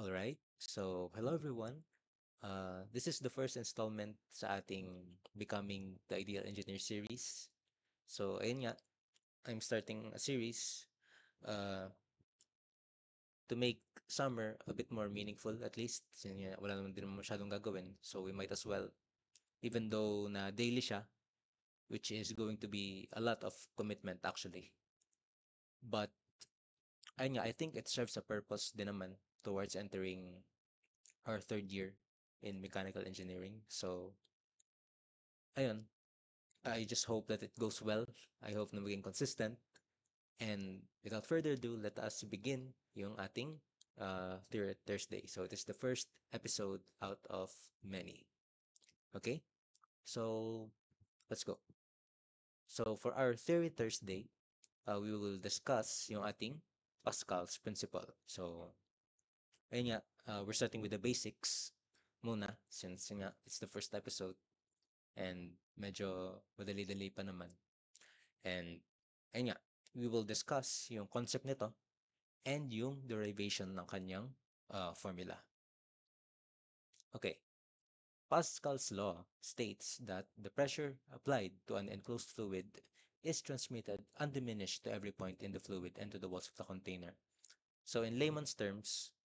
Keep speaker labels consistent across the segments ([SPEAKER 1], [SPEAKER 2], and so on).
[SPEAKER 1] All right. So, hello everyone. This is the first installment sa ating Becoming the Ideal Engineer series. So, ayun nga, I'm starting a series uh, to make summer a bit more meaningful at least. Kasi nga, wala naman din masyadong gagawin. So, we might as well, even though na daily siya, which is going to be a lot of commitment actually. But, ayun nga, I think it serves a purpose din naman towards entering our third year in mechanical engineering. So, ayun, I just hope that it goes well. I hope na maging consistent. And without further ado, let us begin yung ating Thursday. So it is the first episode out of many. Okay? So let's go. So for our Theory Thursday, we will discuss yung ating Pascal's principle. So ayun nga, we're starting with the basics muna since yun nga, it's the first episode and medyo madali-dali pa naman. And ayun nga, we will discuss yung concept nito and yung derivation ng kanyang formula. Okay. Pascal's law states that the pressure applied to an enclosed fluid is transmitted undiminished to every point in the fluid and to the walls of the container. So in layman's terms,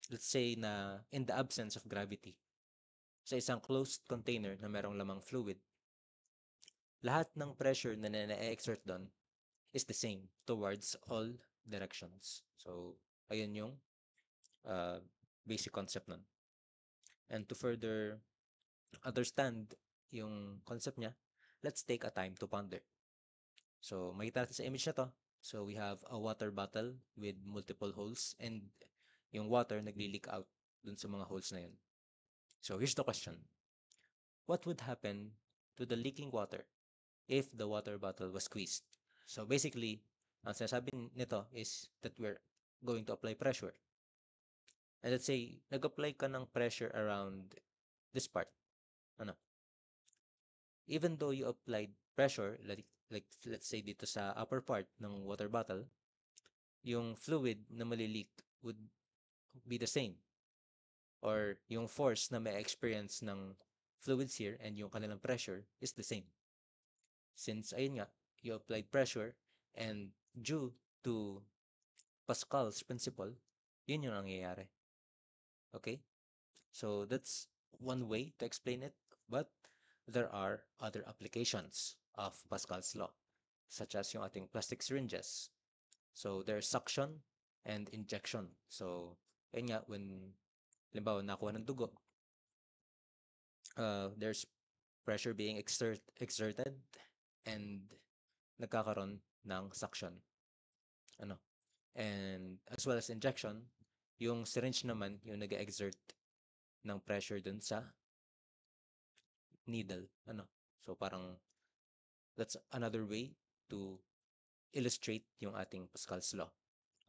[SPEAKER 1] let's say na in the absence of gravity, sa isang closed container na merong lamang fluid, lahat ng pressure na na-exert doon is the same towards all directions. So, ayun yung uh, basic concept nun. And to further understand yung concept niya, let's take a time to ponder. So, makita natin sa image na to. So, we have a water bottle with multiple holes and yung water nagli-leak out dun sa mga holes na yun. So, here's the question. What would happen to the leaking water if the water bottle was squeezed? So, basically, ang sinasabi nito is that we're going to apply pressure. And let's say, nag-apply ka ng pressure around this part. Ano? Even though you applied pressure, like let's say dito sa upper part ng water bottle, yung fluid na malileak would be the same. Or yung force na may experience ng fluids here and yung kanilang pressure is the same. Since, ayun nga, you applied pressure and due to Pascal's principle, yun yung nangyayari. Okay? So that's one way to explain it, but there are other applications of Pascal's law, such as yung ating plastic syringes. So there's suction and injection. So, ayun nga, when, halimbawa, nakuha ng dugo, there's pressure being exerted and nagkakaroon ng suction. Ano? And as well as injection, yung syringe naman, yung nag-exert ng pressure dun sa needle. Ano? So parang that's another way to illustrate yung ating Pascal's law.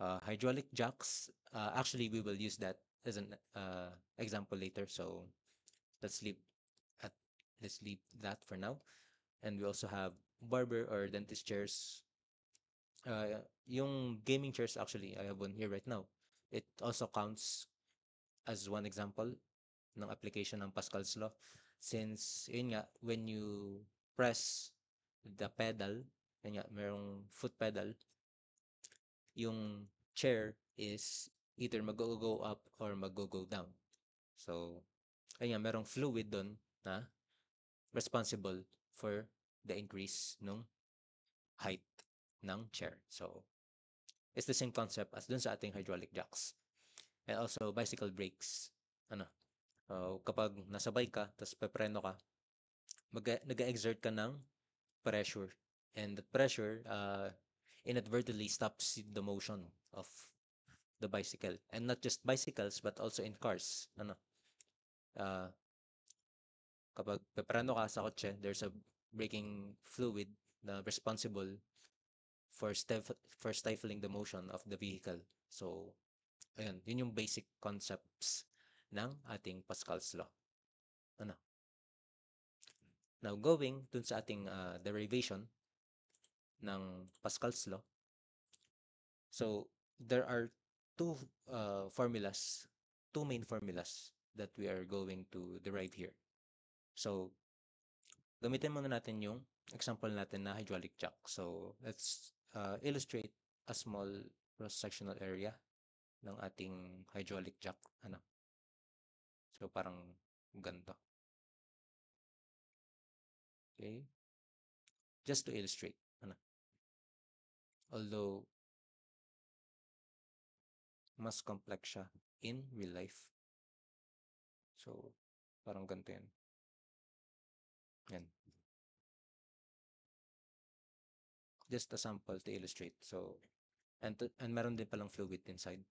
[SPEAKER 1] Hydraulic jacks, actually we will use that as an example later. So let's leave at let's leave that for now. And we also have barber or dentist chairs. Yung gaming chairs actually, I have one here right now. It also counts as one example ng application ng Pascal's law. Since, yun nga, when you press the pedal, yun nga, merong foot pedal, yung chair is either mag-go up or mag-go down. So, ayun nga, merong fluid doon na responsible for the increase ng height ng chair. So, it's the same concept as dun sa ating hydraulic jacks. And also, bicycle brakes. Ano, kapag nasabay ka, tapos pepreno ka, nag-exert ka ng pressure. And the pressure inadvertently stops the motion of the bicycle. And not just bicycles, but also in cars. Ano, uh, kapag pepreno ka sa kotse, there's a braking fluid na responsible for for stifling the motion of the vehicle. So, ayun, yun yung basic concepts ng ating Pascal's law. Ano? Now, going dun sa ating derivation ng Pascal's law. So, there are two formulas two main formulas that we are going to derive here. So, gamitin muna natin yung example natin na hydraulic jack. So, let's illustrate a small cross-sectional area ng ating hydraulic jack. Ano? So, parang ganito. Okay? Just to illustrate. Ano? Although, mas complex siya in real life. So, parang ganito yan. Yan. Just a sample to illustrate. So, and meron din palang fluid inside.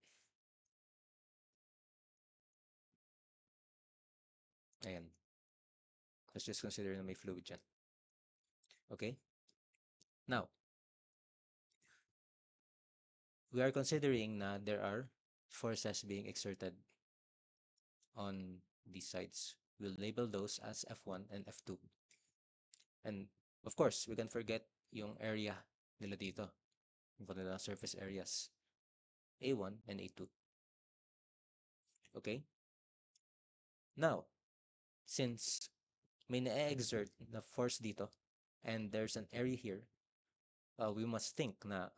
[SPEAKER 1] Ayan. Let's just consider na may fluid dyan. Okay? Now, we are considering na there are forces being exerted on these sides. We'll label those as F1 and F2. And of course, we can forget yung area nila dito. Yung kanilang surface areas. A1 and A2. Okay? Now, since may na-exert na force dito and there's an area here, we must think na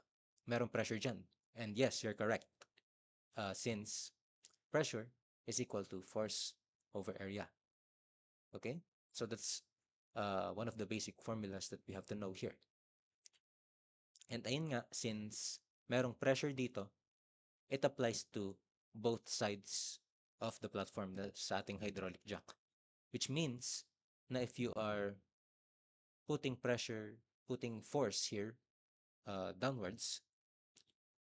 [SPEAKER 1] merong pressure dyan. And yes, you're correct. Since pressure is equal to force over area. Okay? So that's one of the basic formulas that we have to know here. And ayun nga, since merong pressure dito, it applies to both sides of the platform sa ating hydraulic jack. Which means na if you are putting pressure, putting force here downwards,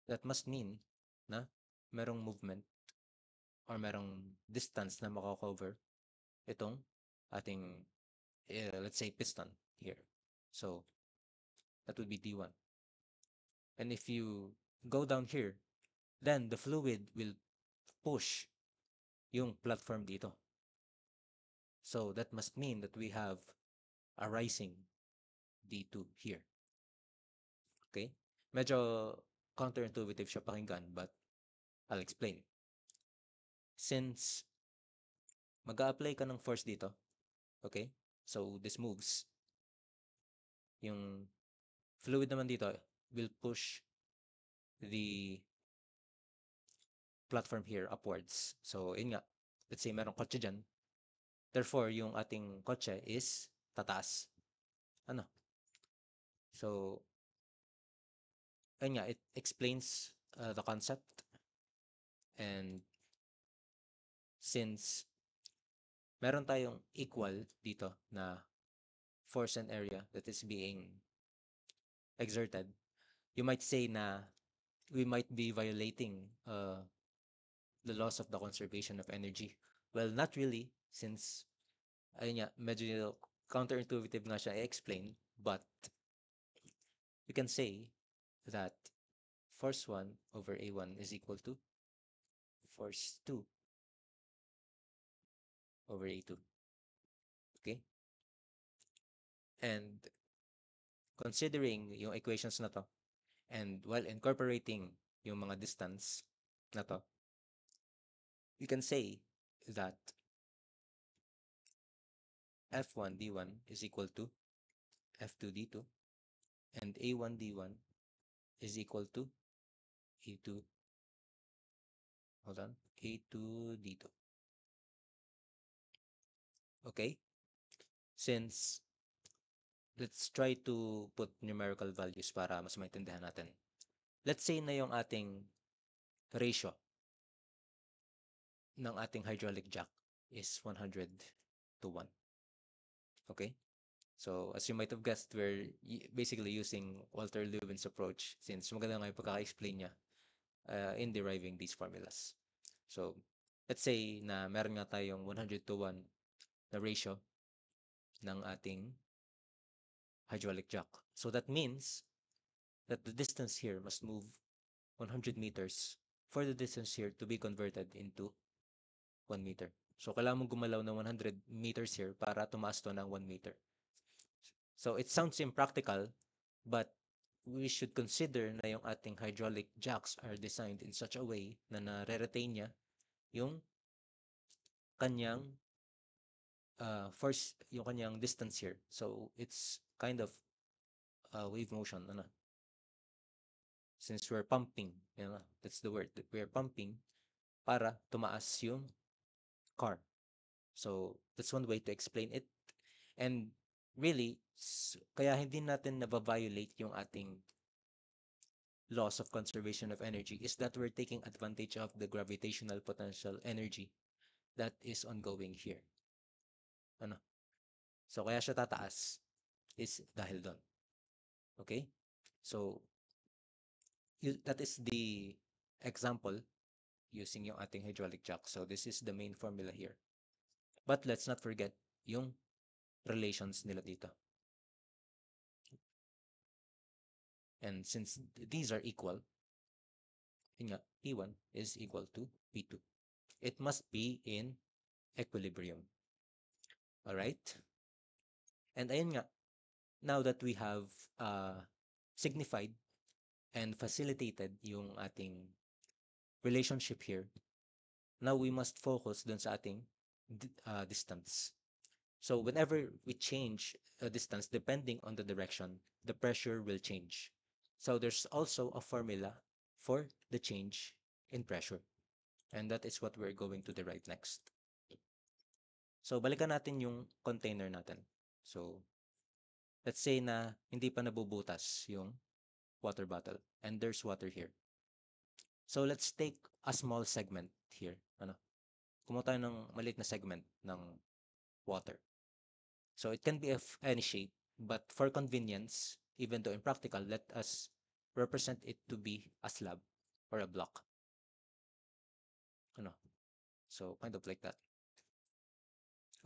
[SPEAKER 1] that must mean na merong movement or merong distance na mako-cover itong ating, let's say, piston here. So, that would be D1. And if you go down here, then the fluid will push yung platform dito. So, that must mean that we have a rising D2 here. Okay? Medyo counterintuitive siya pakinggan, but I'll explain. Since mag-a-apply ka ng force dito, okay? So, this moves. Yung fluid naman dito will push the platform here upwards. So, yun nga. Let's say merong kotse dyan. Therefore, yung ating kotse is tataas. Ano? So, yun nga. It explains the concept. And since meron tayong equal dito na force and area that is being exerted, you might say na we might be violating the laws of the conservation of energy. Well, not really, since ayun nga, medyo counterintuitive nga siya i-explain, but you can say that force 1 over A1 is equal to force 2 over A2. Okay? And considering yung equations na to, and while incorporating yung mga distance na to, you can say that F1 D1 is equal to F2 D2, and A1 D1 is equal to A2, hold on, A2 D2. Okay? Since, let's try to put numerical values para mas maintindihan natin. Let's say na yung ating ratio ng ating hydraulic jack is 100 to 1. Okay? So, as you might have guessed, we're basically using Walter Leuwen's approach since maganda nga yung pagkaka-explain niya in deriving these formulas. So, let's say na meron nga tayong 100 to 1 na ratio ng ating hydraulic jack. So, that means that the distance here must move 100 meters for the distance here to be converted into 1 meter. So, kailangan mong gumalaw ng 100 meters here para tumaas to ng 1 meter. So, it sounds impractical, but we should consider na yung ating hydraulic jacks are designed in such a way na nare-retain niya yung kanyang force, yung kanyang distance here. So it's kind of wave motion, ano? Since we're pumping, that's the word. We're pumping para tumaas yung car. So that's one way to explain it. And really, kaya hindi natin nababiolate yung ating laws of conservation of energy is that we're taking advantage of the gravitational potential energy that is ongoing here. Ano? So kaya siya tataas is dahil doon. Okay? So that is the example using yung ating hydraulic jack. So this is the main formula here. But let's not forget yung relations nila dito. And since these are equal, yun nga, P1 is equal to P2. It must be in equilibrium. All right? And ayun nga, now that we have signified and facilitated yung ating relationship here, now we must focus dun sa ating distance. So whenever we change a distance, depending on the direction, the pressure will change. So there's also a formula for the change in pressure. And that is what we're going to derive next. So balikan natin yung container natin. So let's say na hindi pa nabubutas yung water bottle and there's water here. So let's take a small segment here. Ano? Kumuha tayo ng maliit na segment ng water. So it can be of any shape, but for convenience, even though impractical, let us represent it to be a slab or a block. Ano? So kind of like that.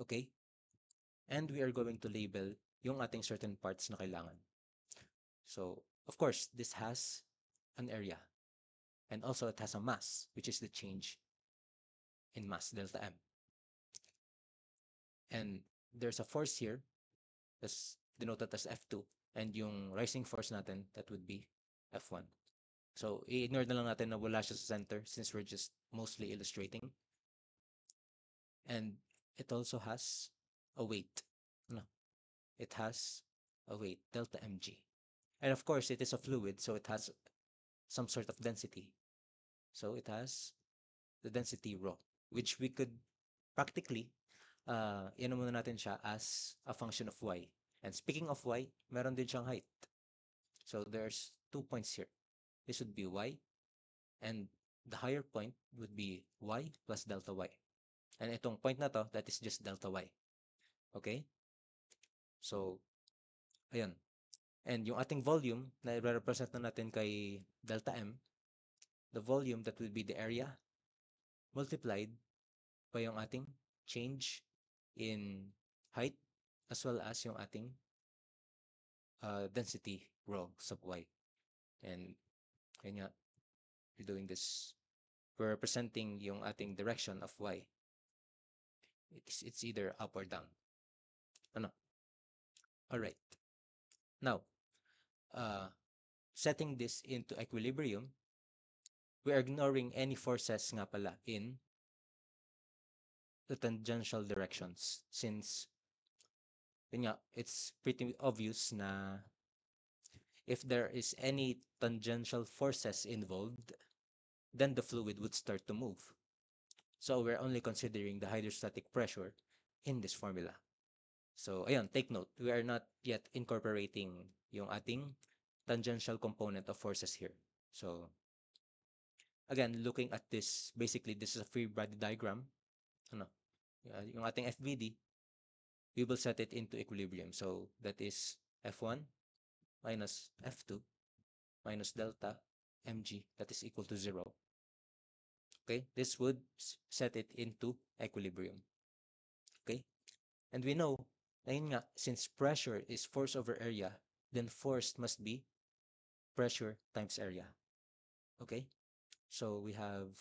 [SPEAKER 1] Okay? And we are going to label yung ating certain parts na kailangan. So, of course, this has an area. And also it has a mass, which is the change in mass, delta M. And there's a force here, that's denoted as F2. And yung rising force natin, that would be F1. So, i-ignore na lang natin na wala siya sa center since we're just mostly illustrating. And it also has a weight. No, it has a weight, delta mg. And of course, it is a fluid, so it has some sort of density. So it has the density rho, which we could practically, ano muna natin siya as a function of y. And speaking of y, meron din siyang height. So there's 2 points here. This would be y, and the higher point would be y plus delta y. And itong point na to, that is just delta y. Okay? So, ayun. And yung ating volume na i-represent na natin kay delta M, the volume, that will be the area multiplied by yung ating change in height as well as yung ating density rho sub y. And yun nga, we're doing this. We're representing yung ating direction of y. It's either up or down. Ano? Alright. Now, setting this into equilibrium, we are ignoring any forces nga pala in the tangential directions since yun nga, it's pretty obvious na if there is any tangential forces involved, then the fluid would start to move. So we're only considering the hydrostatic pressure in this formula. So ayun, take note, we are not yet incorporating yung ating tangential component of forces here. So again, looking at this, basically this is a free body diagram. Ano? Yung ating FBD, we will set it into equilibrium. So that is F1 minus F2 minus delta mg, that is equal to 0. Okay, this would set it into equilibrium. Okay, and we know, ayun nga, since pressure is force over area, then force must be pressure times area. Okay, so we have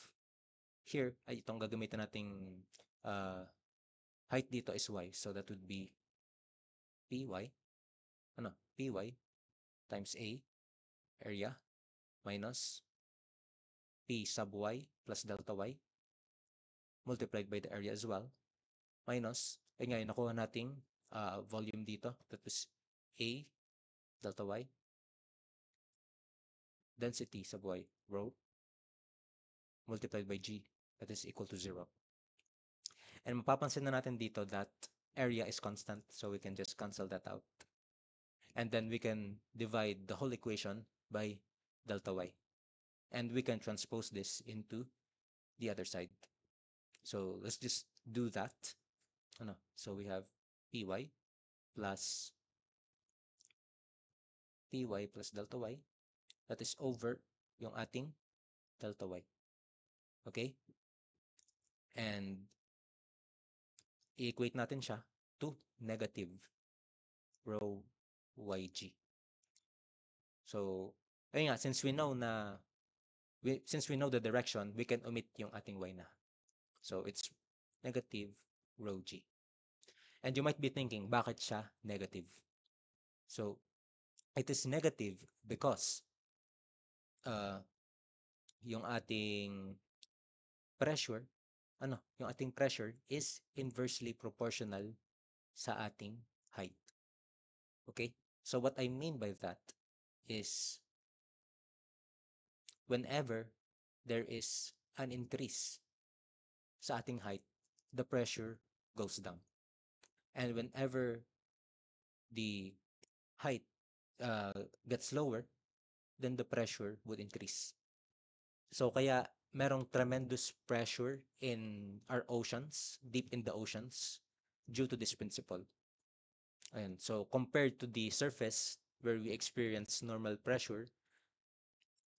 [SPEAKER 1] here, ay itong gagamitin nating height dito is y, so that would be py, py times a, area, minus p sub y plus delta y multiplied by the area as well, minus, ay ngayon, nakuha nating volume dito. That is A delta Y. Density sub Y, rho, multiplied by G. That is equal to 0. And mapapansin na natin dito that area is constant. So we can just cancel that out. And then we can divide the whole equation by delta Y. And we can transpose this into the other side. So let's just do that. So we have Py plus delta Y. That is over yung ating delta Y. Okay? And i-equate natin siya to negative rho YG. So, ayun nga, since we know the direction, we can omit yung ating Y na. So, it's negative rho G. And you might be thinking, bakit siya negative? So, it is negative because yung ating pressure, yung ating pressure is inversely proportional sa ating height. Okay? So what I mean by that is whenever there is an increase sa ating height, the pressure goes down. And whenever the height gets lower, then the pressure would increase. So kaya merong tremendous pressure in our oceans, deep in the oceans, due to this principle. And so compared to the surface where we experience normal pressure,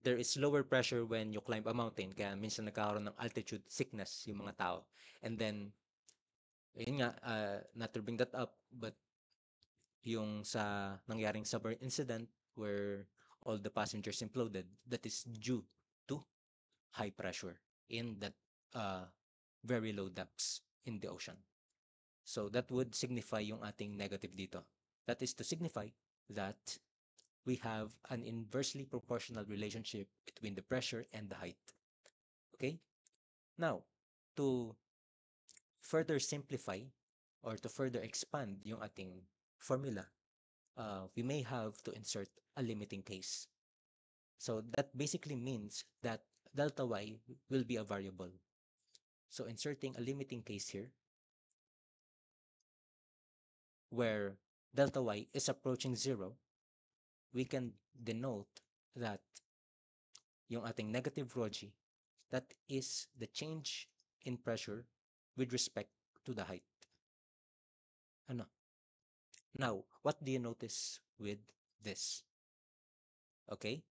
[SPEAKER 1] there is lower pressure when you climb a mountain. Kaya minsan nagkakaroon ng altitude sickness yung mga tao. And then, ayun nga, not to bring that up, but yung sa nangyaring submarine incident where all the passengers imploded, that is due to high pressure in that very low depths in the ocean. So that would signify yung ating negative dito. That is to signify that we have an inversely proportional relationship between the pressure and the height. Okay? Now, to further simplify or to further expand yung ating formula, we may have to insert a limiting case. So that basically means that delta y will be a variable. So inserting a limiting case here, where delta y is approaching 0, we can denote that yung ating negative rho g, that is the change in pressure with respect to the height. Now, what do you notice with this? Okay,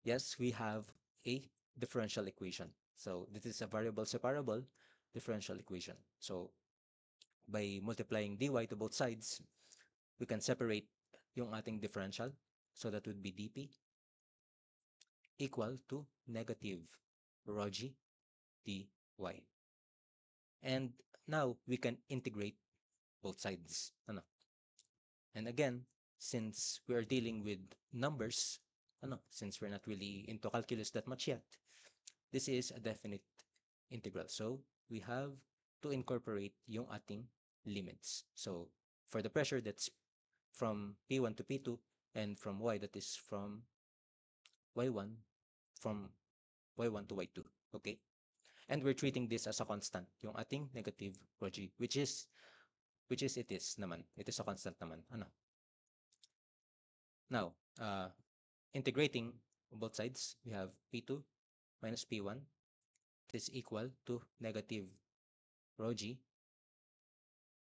[SPEAKER 1] yes, we have a differential equation. So this is a variable separable differential equation. So by multiplying dy to both sides, we can separate yung ating differential. So that would be dp equal to negative rho g dy. And now we can integrate both sides. And again, since we are dealing with numbers, since we're not really into calculus that much yet, this is a definite integral. So we have to incorporate yung ating limits. So for the pressure, that's from P1 to P2, and from Y, that is from Y1, from Y1 to Y2. Okay? And we're treating this as a constant, yung ating negative rho g, which is it is naman. It is a constant naman. Now, integrating both sides, we have P2 minus P1 is equal to negative rho g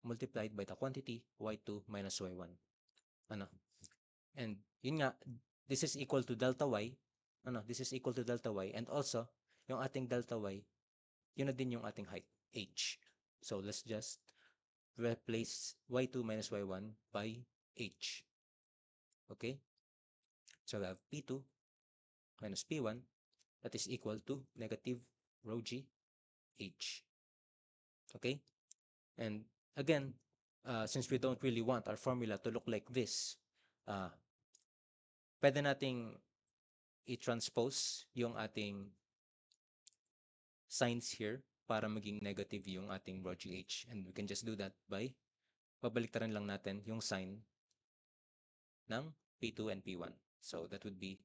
[SPEAKER 1] multiplied by the quantity y2 minus y1. And yun nga, this is equal to delta y. This is equal to delta y. And also, yung ating delta y, yun na din yung ating height, h. So let's just replace y2 minus y1 by h. Okay? So we have P2 minus P1, that is equal to negative rho g h. Okay? And again, since we don't really want our formula to look like this, pwede nating i-transpose yung ating signs here para maging negative yung ating raw GH. And we can just do that by pabaliktaran lang natin yung sign ng P2 and P1. So that would be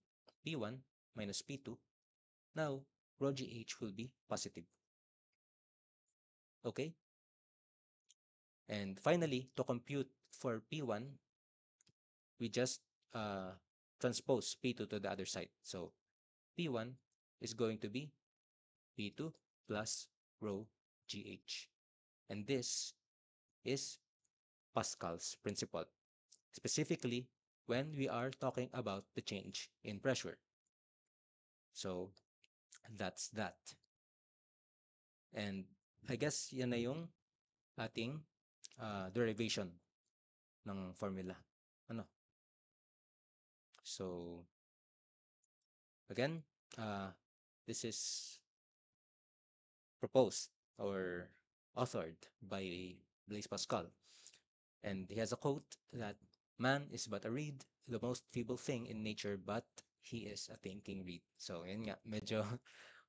[SPEAKER 1] P1 minus P2. Now, rho GH will be positive. Okay? And finally, to compute for P1, we just uh, transpose P2 to the other side. So P1 is going to be P2 plus rho GH. And this is Pascal's principle, specifically when we are talking about the change in pressure. So that's that. And I guess yan na yung ating derivation ng formula. Ano? So again, this is proposed or authored by Blaise Pascal. And he has a quote that man is but a reed, the most feeble thing in nature, but he is a thinking reed. So yun nga, medyo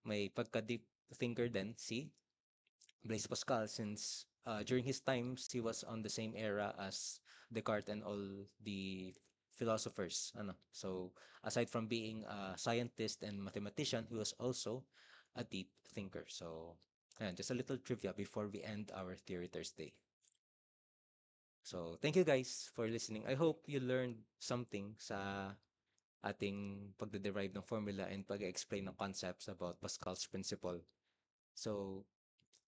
[SPEAKER 1] may pagka-deep thinker din si Blaise Pascal, since during his times he was on the same era as Descartes and all the philosophers. Ano? So aside from being a scientist and mathematician, he was also a deep thinker. So ayan, just a little trivia before we end our Theory Thursday. So thank you guys for listening. I hope you learned something sa ating pagde-derive ng formula and pag-explain ng concepts about Pascal's principle. So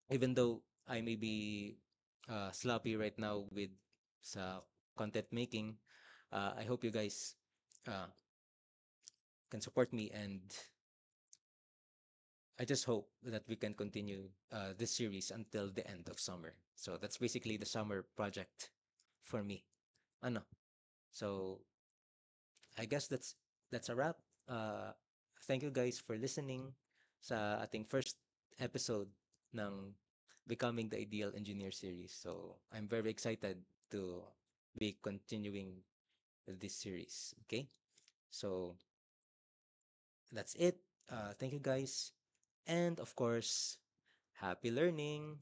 [SPEAKER 1] even though I may be sloppy right now with sa content making, I hope you guys uh, can support me, and I just hope that we can continue this series until the end of summer. So that's basically the summer project for me. Ano? So I guess that's a wrap. Uh, Thank you guys for listening sa ating first episode ng Becoming the Ideal Engineer series. So I'm very excited to be continuing this series. Okay, so that's it. Thank you guys, and of course, happy learning.